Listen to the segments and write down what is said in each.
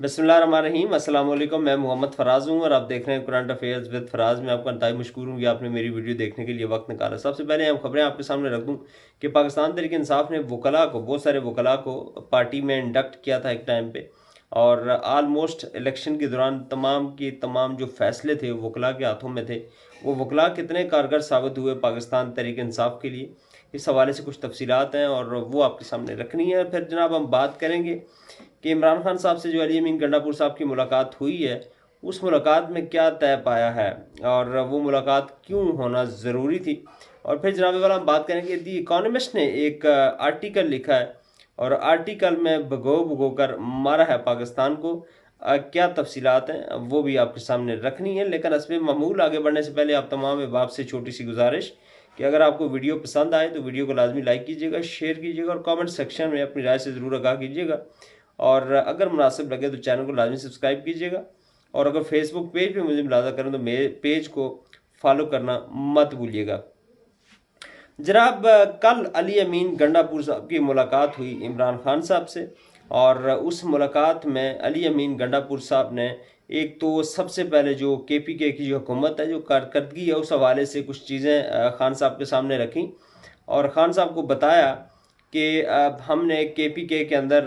बिस्मिल्लाहिर्रहमानिर्रहीम अस्सलाम वालेकुम। मैं मोहम्मद फ़राज़ हूँ और आप देख रहे हैं करंट अफेयर्स विद फ़राज़। मैं आपका इंतहाई मशकूर हूँ कि आपने मेरी वीडियो देखने के लिए वक्त निकाला। सबसे पहले हम खबरें आपके सामने रख दूँ कि पाकिस्तान तहरीक इंसाफ ने वकला को, बहुत सारे वकला को पार्टी में इंडक्ट किया था एक टाइम पे, और आलमोस्ट इलेक्शन के दौरान तमाम की तमाम जो फैसले थे वकला के हाथों में थे। वो वकला कितने कारगर साबित हुए पाकिस्तान तहरीक इंसाफ के लिए, इस हवाले से कुछ तफसीलात हैं और वो आपके सामने रखनी है। फिर जनाब हम बात करेंगे कि इमरान खान साहब से जो अली अमीन गंडापुर साहब की मुलाकात हुई है, उस मुलाकात में क्या तय पाया है और वो मुलाकात क्यों होना ज़रूरी थी। और फिर जनाब वाला हम बात करेंगे दी इकोनॉमिस्ट ने एक आर्टिकल लिखा है और आर्टिकल में भगो भगो कर मारा है पाकिस्तान को। क्या तफसीलात हैं वो भी आपके सामने रखनी है। लेकिन इसमें मामूल आगे बढ़ने से पहले आप तमाम अहबाब से छोटी सी गुजारिश कि अगर आपको वीडियो पसंद आए तो वीडियो को लाजमी लाइक कीजिएगा, शेयर कीजिएगा और कमेंट सेक्शन में अपनी राय से ज़रूर आगाह कीजिएगा। और अगर मुनासिब लगे तो चैनल को लाजमी सब्सक्राइब कीजिएगा। और अगर फेसबुक पेज पे मुझे मुलाजा करें तो मेरे पेज को फॉलो करना मत भूलिएगा। जनाब कल अली अमीन गंडापुर साहब की मुलाकात हुई इमरान खान साहब से, और उस मुलाकात में अली अमीन गंडापुर साहब ने एक तो सबसे पहले जो KPK की जो हुकूमत है, जो कारकर्दगी है, उस हवाले से कुछ चीज़ें खान साहब के सामने रखी और ख़ान साहब को बताया कि हमने KPK के अंदर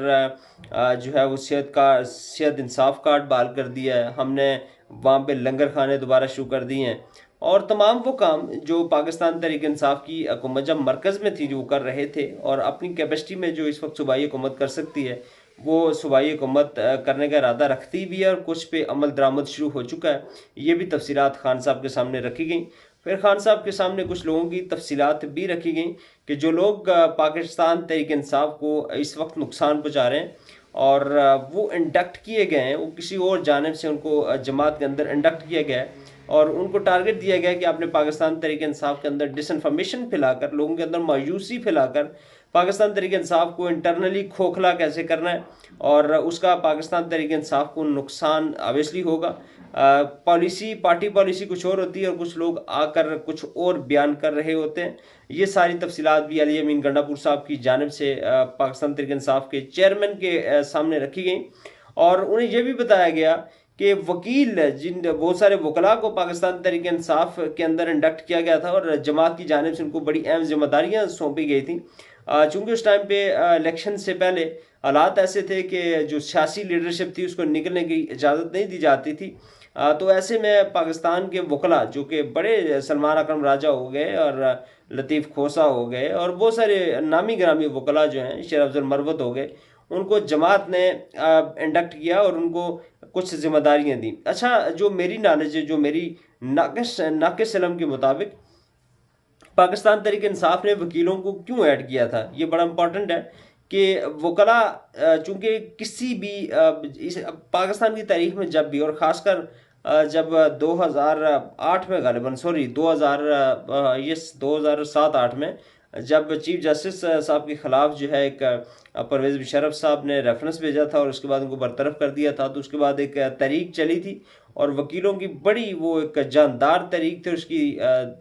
जो है वो सेहत इंसाफ कार्ड बहाल कर दिया है, हमने वहाँ पे लंगर खाने दोबारा शुरू कर दिए हैं और तमाम वो काम जो पाकिस्तान तहरीक इंसाफ की हुकूमत जब मरकज़ में थी जो कर रहे थे और अपनी कैपेसिटी में जो इस वक्त सूबाई हुकूमत कर सकती है, वो सूबाई हुकूमत करने का इरादा रखती भी है और कुछ पे अमल दरामद शुरू हो चुका है। ये भी तफसीलात खान साहब के सामने रखी गई। फिर खान साहब के सामने कुछ लोगों की तफसीलात भी रखी गई कि जो लोग पाकिस्तान तहरीक इंसाफ को इस वक्त नुकसान पहुँचा रहे हैं और वो इंडक्ट किए गए हैं, वो किसी और जानिब से उनको जमात के अंदर इंडक्ट किया गया है और उनको टारगेट दिया गया कि आपने पाकिस्तान तहरीक इंसाफ के अंदर डिसइंफॉर्मेशन फैलाकर, लोगों के अंदर मायूसी फैलाकर पाकिस्तान तहरीक इंसाफ को इंटरनली खोखला कैसे करना है और उसका पाकिस्तान तहरीक इंसाफ को नुकसान ऑब्वियसली होगा। पॉलिसी, पार्टी पॉलिसी कुछ और होती है और कुछ लोग आकर कुछ और बयान कर रहे होते हैं। ये सारी तफसीलात भी अली अमीन गंडापुर साहब की जानिब से पाकिस्तान तहरीक इंसाफ के चेयरमैन के सामने रखी गई और उन्हें यह भी बताया गया कि वकील, जिन बहुत सारे वकला को पाकिस्तान तहरीक इंसाफ के अंदर इंडक्ट किया गया था और जमात की जानिब से उनको बड़ी अहम जिम्मेदारियाँ सौंपी गई थी। चूँकि उस टाइम पे इलेक्शन से पहले हालात ऐसे थे कि जो सियासी लीडरशिप थी उसको निकलने की इजाज़त नहीं दी जाती थी। तो ऐसे में पाकिस्तान के वकला जो कि बड़े, सलमान अकरम राजा हो गए और लतीफ़ खोसा हो गए और बहुत सारे नामी ग्रामी वकला जो हैं, शेर अफजल मरवत हो गए, उनको जमात ने इंडक्ट किया और उनको कुछ जिम्मेदारियाँ दी। अच्छा, जो मेरी नॉलेज है, जो मेरी नाकिस इल्म के मुताबिक पाकिस्तान तहरीक इंसाफ ने वकीलों को क्यों ऐड किया था, ये बड़ा इंपॉर्टेंट है कि वकला चूँकि किसी भी पाकिस्तान की तारीख में जब भी, और ख़ासकर जब 2008 में, गालिबन सॉरी 2007-8 में जब चीफ जस्टिस साहब के ख़िलाफ़ जो है एक परवेज़ मुशर्रफ साहब ने रेफरेंस भेजा था और उसके बाद उनको बरतरफ कर दिया था, तो उसके बाद एक तहरीक चली थी और वकीलों की बड़ी वो एक जानदार तहरीक थी।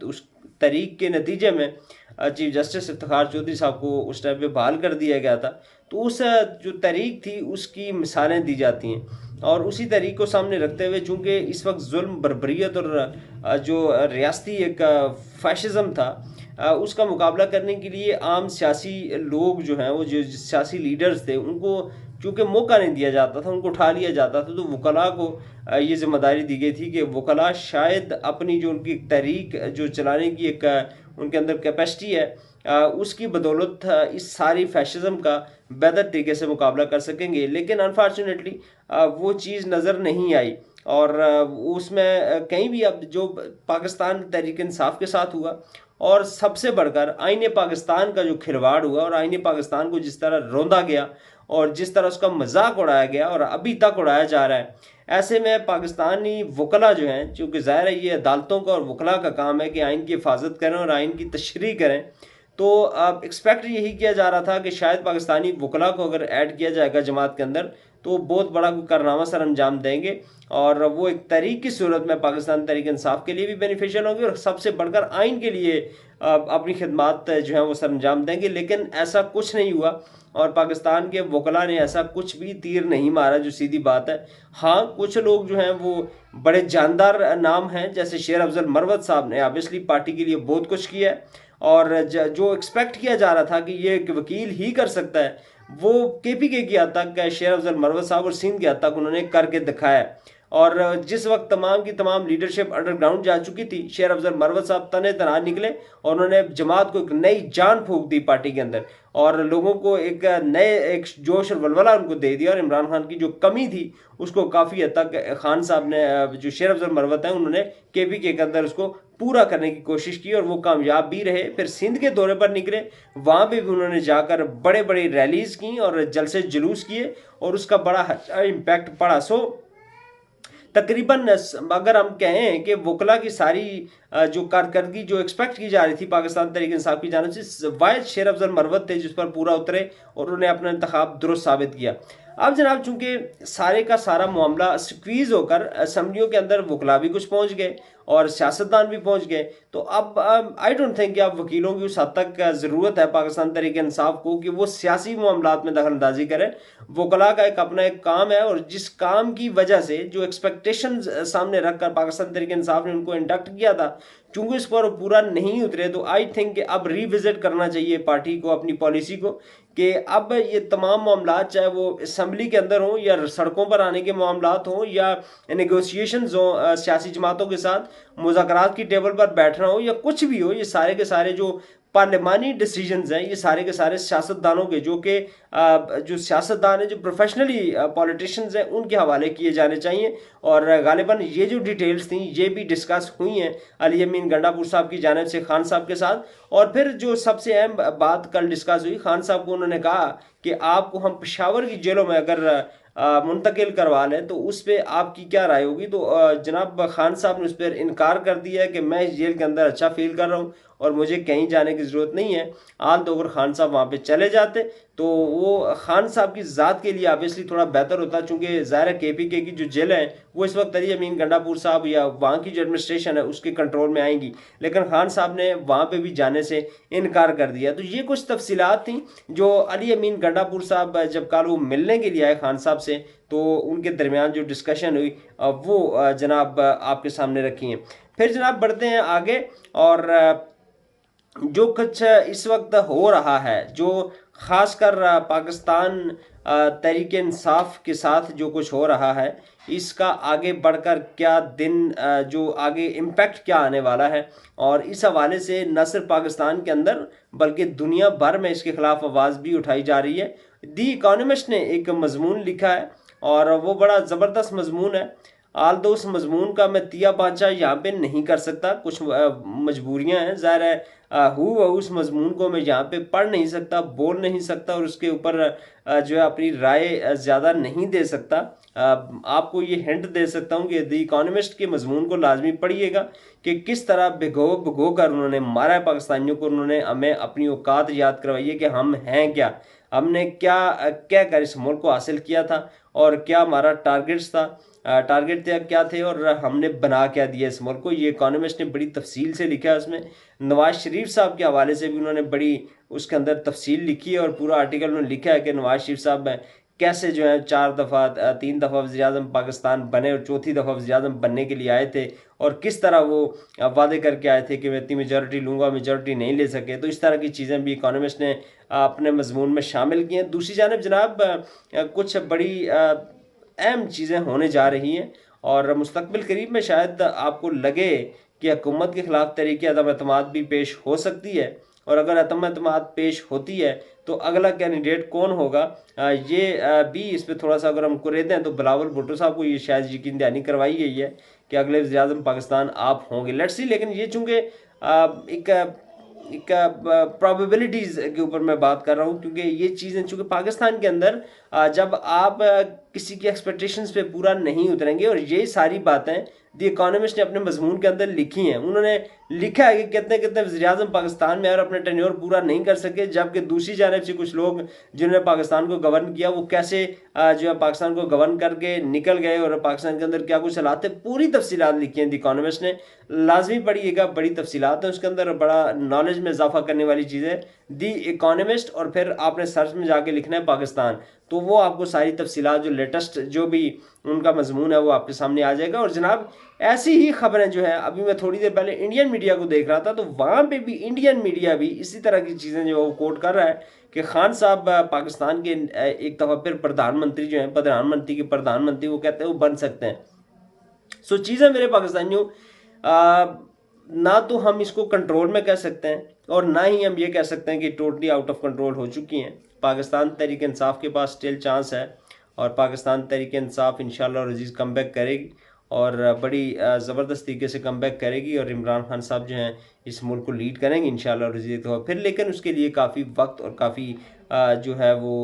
उस तहरीक के नतीजे में चीफ जस्टिस इफ्तिखार चौधरी साहब को उस टाइम पे बहाल कर दिया गया था। तो उस जो तहरीक थी उसकी मिसालें दी जाती हैं और उसी तहरीक को सामने रखते हुए, चूँकि इस वक्त जुल्म, बर्बरियत और जो रियासती एक फैशिज़म था, उसका मुकाबला करने के लिए आम सियासी लोग जो हैं, वो जो सियासी लीडर्स थे, उनको चूँकि मौका नहीं दिया जाता था, उनको उठा लिया जाता था। तो वकला को ये जिम्मेदारी दी गई थी कि वकला शायद अपनी जो उनकी तहरीक जो चलाने की एक उनके अंदर कैपेसिटी है, उसकी बदौलत इस सारी फैशिज़म का बेहतर तरीके से मुकाबला कर सकेंगे। लेकिन अनफॉर्चुनेटली वो चीज़ नज़र नहीं आई और उसमें कहीं भी, अब जो पाकिस्तान तहरीक इंसाफ के साथ हुआ और सबसे बढ़कर आईने पाकिस्तान का जो खिलवाड़ हुआ और आईने पाकिस्तान को जिस तरह रौंदा गया और जिस तरह उसका मजाक उड़ाया गया और अभी तक उड़ाया जा रहा है, ऐसे में पाकिस्तानी वकला जो हैं, चूँकि ज़ाहिर है ये अदालतों का और वकला का काम है कि आइन की हिफाजत करें और आइन की तशरीह करें, तो एक्सपेक्ट यही किया जा रहा था कि शायद पाकिस्तानी वकला को अगर ऐड किया जाएगा जमात के अंदर तो बहुत बड़ा कोई कारनामा सर अंजाम देंगे, और वो एक तहरीक की सूरत में पाकिस्तान तहरीक इंसाफ के लिए भी बेनिफिशियल होंगे और सबसे बढ़कर आइन के लिए अपनी खिदमात जो है वो सर अंजाम देंगे। लेकिन ऐसा कुछ नहीं हुआ और पाकिस्तान के वकला ने ऐसा कुछ भी तीर नहीं मारा, जो सीधी बात है। हाँ, कुछ लोग जो हैं वो बड़े जानदार नाम हैं, जैसे शेर अफजल मरवत साहब ने ऑब्वियसली पार्टी के लिए बहुत कुछ किया है, और जो एक्सपेक्ट किया जा रहा था कि ये एक वकील ही कर सकता है, वो केपीके की हद तक शेर अफजल मरवत साहब और सिंध की हद तक उन्होंने करके दिखाया। और जिस वक्त तमाम की तमाम लीडरशिप अंडरग्राउंड जा चुकी थी, शेर अफजल मरवत साहब तने तना निकले और उन्होंने जमात को एक नई जान फूंक दी पार्टी के अंदर, और लोगों को एक जोश और वलवला उनको दे दिया। और इमरान खान की जो कमी थी उसको काफ़ी हद तक खान साहब ने, जो शेर अफजल मरवत हैं, उन्होंने केपीके के अंदर उसको पूरा करने की कोशिश की और वो कामयाब भी रहे। फिर सिंध के दौरे पर निकले, वहाँ पे भी उन्होंने जाकर बड़े बड़े रैलीज की और जलसे जुलूस किए और उसका बड़ा अच्छा इम्पैक्ट पड़ा। सो तकरीबन अगर हम कहें कि वकला की सारी जो कारकर्दगी जो एक्सपेक्ट की जा रही थी पाकिस्तान तहरीक इंसाफ की जानिब से, वाहिद शेर अफजल मरवत थे जिस पर पूरा उतरे और उन्होंने अपना इंतखाब दुरुस्त साबित किया। अब जनाब, चूंकि सारे का सारा मामला स्क्वीज होकर असम्बलियों के अंदर वकला भी कुछ पहुंच गए और सियासतदान भी पहुंच गए, तो अब आई डोंट थिंक कि अब वकीलों की उस हद तक ज़रूरत है पाकिस्तान तहरीक इंसाफ को कि वो सियासी मामलात में दखल अंदाजी करें। वकला का एक अपना एक काम है, और जिस काम की वजह से जो एक्सपेक्टेशन सामने रखकर पाकिस्तान तहरीक इंसाफ ने उनको इंडक्ट किया था, चूंकि इस पर पूरा नहीं उतरे, तो आई थिंक अब रिविजिट करना चाहिए पार्टी को, अपनी पॉलिसी को, कि अब ये तमाम मामला, चाहे वो असम्बली के अंदर हों या सड़कों पर आने के मामला हों या नेगोशिएशंस हों सियासी जमातों के साथ, मुज़ाकरात की टेबल पर बैठना हो या कुछ भी हो, ये सारे के सारे जो पार्लिमानी डिसीजंस हैं, ये सारे के सारे सियासतदानों के, जो सियासतदान हैं, जो प्रोफेशनली पॉलिटिशियंस हैं, उनके हवाले किए जाने चाहिए। और गालिबन ये जो डिटेल्स थी ये भी डिस्कस हुई हैं अली अमीन गंडापुर साहब की जानिब से खान साहब के साथ। और फिर जो सबसे अहम बात कल डिस्कस हुई, खान साहब को उन्होंने कहा कि आपको हम पेशावर की जेलों में अगर मुंतकिल करवा लें तो उस पर आपकी क्या राय होगी। तो जनाब खान साहब ने उस पर इनकार कर दिया है कि मैं इस जेल के अंदर अच्छा फील कर रहा हूँ और मुझे कहीं जाने की ज़रूरत नहीं है। आल तो अगर खान साहब वहाँ पे चले जाते तो वो खान साहब की ज़ात के लिए ऑब्वियसली थोड़ा बेहतर होता, चूँकि ज़ाहिर केपीके की जो जेल है वो इस वक्त अली अमीन गंडापुर साहब या वहाँ की जो एडमिनिस्ट्रेशन है उसके कंट्रोल में आएंगी, लेकिन खान साहब ने वहाँ पे भी जाने से इनकार कर दिया। तो ये कुछ तफसीलात थी जो अली अमीन गंडापुर साहब जब कल वो मिलने के लिए आए खान साहब से, तो उनके दरमियान जो डिस्कशन हुई वो जनाब आपके सामने रखी हैं। फिर जनाब बढ़ते हैं आगे, और जो कुछ इस वक्त हो रहा है, जो ख़ासकर पाकिस्तान तहरीक इंसाफ के साथ जो कुछ हो रहा है, इसका आगे बढ़कर क्या दिन जो आगे इम्पैक्ट क्या आने वाला है, और इस हवाले से न सिर्फ पाकिस्तान के अंदर बल्कि दुनिया भर में इसके ख़िलाफ़ आवाज़ भी उठाई जा रही है। दी इकोनॉमिस्ट ने एक मजमून लिखा है और वो बड़ा ज़बरदस्त मजमून है। आल दो उस मजमून का मैं तिया पांचा यहाँ पे नहीं कर सकता, कुछ मजबूरियाँ हैं, ज़ाहिर है उस मजमून को मैं यहाँ पे पढ़ नहीं सकता, बोल नहीं सकता और उसके ऊपर जो है अपनी राय ज़्यादा नहीं दे सकता। आपको ये हिंट दे सकता हूँ कि द इकोनॉमिस्ट के मजमून को लाजमी पढ़िएगा कि किस तरह भिगो भिगो कर उन्होंने मारा है पाकिस्तानियों को। उन्होंने हमें अपनी औकात याद करवाई है कि हम हैं क्या, हमने क्या क्या कर इस मुल्क को हासिल किया था और क्या हमारा टारगेट क्या थे और हमने बना क्या दिया इस मुल्क को। ये इकोनॉमिस्ट ने बड़ी तफसील से लिखा है। उसमें नवाज शरीफ साहब के हवाले से भी उन्होंने बड़ी उसके अंदर तफसील लिखी है और पूरा आर्टिकल उन्होंने लिखा है कि नवाज शरीफ साहब कैसे जो है 3 दफ़ा वज़ीर-ए-आज़म पाकिस्तान बने और चौथी दफ़ा वज़ीर-ए-आज़म बनने के लिए आए थे, और किस तरह वो वादे करके आए थे कि मैं इतनी मेजॉरिटी लूँगा, मेजॉरिटी नहीं ले सके। तो इस तरह की चीज़ें भी इकोनॉमिस्ट ने अपने मजमून में शामिल की हैं। दूसरी जानब जनाब कुछ बड़ी अहम चीज़ें होने जा रही हैं और मुस्तकबिल करीब में शायद आपको लगे कि हुकूमत के ख़िलाफ़ तहरीक अदम एतमाद भी पेश हो सकती है, और अगर अदम एतमाद पेश होती है तो अगला कैंडिडेट कौन होगा, ये भी इस पर थोड़ा सा अगर हम कुरेद हैं तो बिलावल भुट्टो साहब को ये शायद यकीन दहानी करवाई गई है कि अगले वज़ीर-ए-आज़म पाकिस्तान आप होंगे। Let's see. लेकिन ये चूँकि एक प्रोबेबिलिटीज़ के ऊपर मैं बात कर रहा हूँ, क्योंकि ये चीज़ें चूँकि पाकिस्तान के अंदर जब आप किसी की एक्सपेक्टेशंस पे पूरा नहीं उतरेंगे, और ये सारी बातें द इकोनॉमिस्ट ने अपने मजमून के अंदर लिखी हैं। उन्होंने लिखा है कि कितने कितने वज़ीर-ए-आज़म पाकिस्तान में और अपने टेन्योर पूरा नहीं कर सके, जबकि दूसरी जानिब से कुछ लोग जिन्होंने पाकिस्तान को गवर्न किया वो कैसे जो है पाकिस्तान को गवर्न करके निकल गए और पाकिस्तान के अंदर क्या कुछ हालात है, पूरी तफसीलात लिखी हैं द इकोनॉमिस्ट ने। लाजमी पढ़िएगा, बड़ी तफसीलात है उसके अंदर, बड़ा नॉलेज में इजाफा करने वाली चीज़ है द इकोनॉमिस्ट। और फिर आपने सर्च में जाके लिखना है पाकिस्तान, तो वो आपको सारी तफसीलात जो लेटेस्ट जो भी उनका मजमून है वो आपके सामने आ जाएगा। और जनाब ऐसी ही खबरें जो है, अभी मैं थोड़ी देर पहले इंडियन मीडिया को देख रहा था, तो वहाँ पे भी इंडियन मीडिया भी इसी तरह की चीज़ें जो वो कोट कर रहा है कि खान साहब पाकिस्तान के एक दफ़ा फिर प्रधानमंत्री जो हैं, प्रधानमंत्री वो कहते हैं वो बन सकते हैं। सो चीज़ें मेरे पाकिस्तानियों, ना तो हम इसको कंट्रोल में कह सकते हैं और ना ही हम ये कह सकते हैं कि टोटली आउट ऑफ कंट्रोल हो चुकी हैं। पाकिस्तान तहरीक इंसाफ के पास स्टिल चांस है और पाकिस्तान तहरीक इंसाफ इंशाल्लाह और अजीज़ कम बैक करेगी और बड़ी ज़बरदस्त तरीके से कम बैक करेगी और इमरान खान साहब जो हैं इस मुल्क को लीड करेंगे इंशाल्लाह और अजीज़ तो फिर। लेकिन उसके लिए काफ़ी वक्त और काफ़ी जो है वो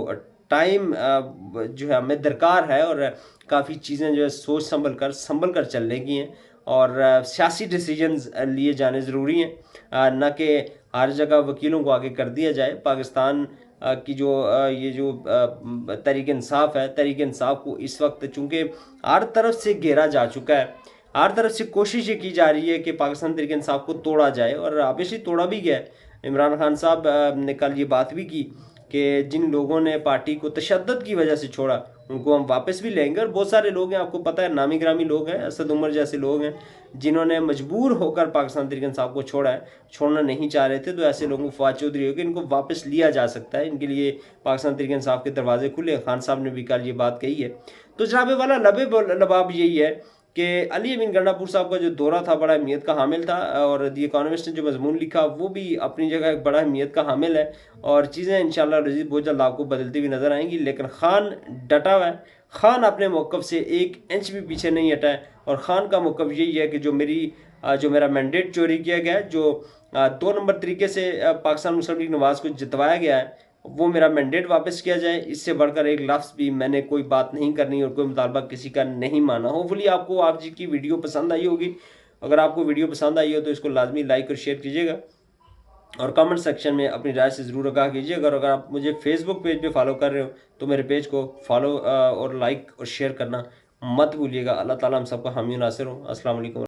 टाइम जो है हमें दरकार है और काफ़ी चीज़ें जो है सोच संभल कर चलने की हैं और सियासी डिसीजंस लिए जाने ज़रूरी हैं, ना कि हर जगह वकीलों को आगे कर दिया जाए। पाकिस्तान की जो ये जो तहरीक इंसाफ है, तहरीक इंसाफ को इस वक्त चूँकि हर तरफ से घेरा जा चुका है, हर तरफ से कोशिश ये की जा रही है कि पाकिस्तान तहरीक इंसाफ को तोड़ा जाए और ऑब्वियसली तोड़ा भी गया है। इमरान खान साहब ने कल ये बात भी की कि जिन लोगों ने पार्टी को तशद्दुद की वजह से छोड़ा उनको हम वापस भी लेंगे। और बहुत सारे लोग हैं, आपको पता है, नामी ग्रामी लोग हैं, असद उमर जैसे लोग हैं जिन्होंने मजबूर होकर पाकिस्तान तहरीक इंसाफ को छोड़ा है, छोड़ना नहीं चाह रहे थे। तो ऐसे लोगों को फवाद चौधरी हो कि इनको वापस लिया जा सकता है, इनके लिए पाकिस्तान तहरीक इंसाफ के दरवाजे खुले। खान साहब ने भी कल ये बात कही है। तो जनाब वाला लबाब यही है कि अली अमीन गंडापुर साहब का जो दौरा था बड़ा अहमियत का हामिल था और द इकोनॉमिस्ट ने जो मजमून लिखा वो भी अपनी जगह एक बड़ा अहमियत का हामिल है और चीज़ें इंशाल्लाह रज़ीज़ बहुत जल्द आपको बदलती हुई नज़र आएंगी। लेकिन खान डटा हुआ है, खान अपने मौक़िफ़ से 1 इंच भी पीछे नहीं हटा है और खान का मौक़िफ़ यही है कि जो मेरा मैंडेट चोरी किया गया है, जो 2 नंबर तरीके से पाकिस्तान मुस्लिम लीग नवाज़ को जितवाया गया है, वो मेरा मैंडेट वापस किया जाए। इससे बढ़कर एक लफ्ज़ भी मैंने कोई बात नहीं करनी और कोई मुतालबा किसी का नहीं माना। होपफुली आपको आज की वीडियो पसंद आई होगी। अगर आपको वीडियो पसंद आई हो तो इसको लाजमी लाइक और शेयर कीजिएगा और कमेंट सेक्शन में अपनी राय से ज़रूर आगाह कीजिएगा। अगर आप मुझे फेसबुक पेज पे फॉलो कर रहे हो तो मेरे पेज को फॉलो और लाइक और शेयर करना मत भूलिएगा। अल्लाह ताला हम सबका हामी नासिर हो। अस्सलाम वालेकुम।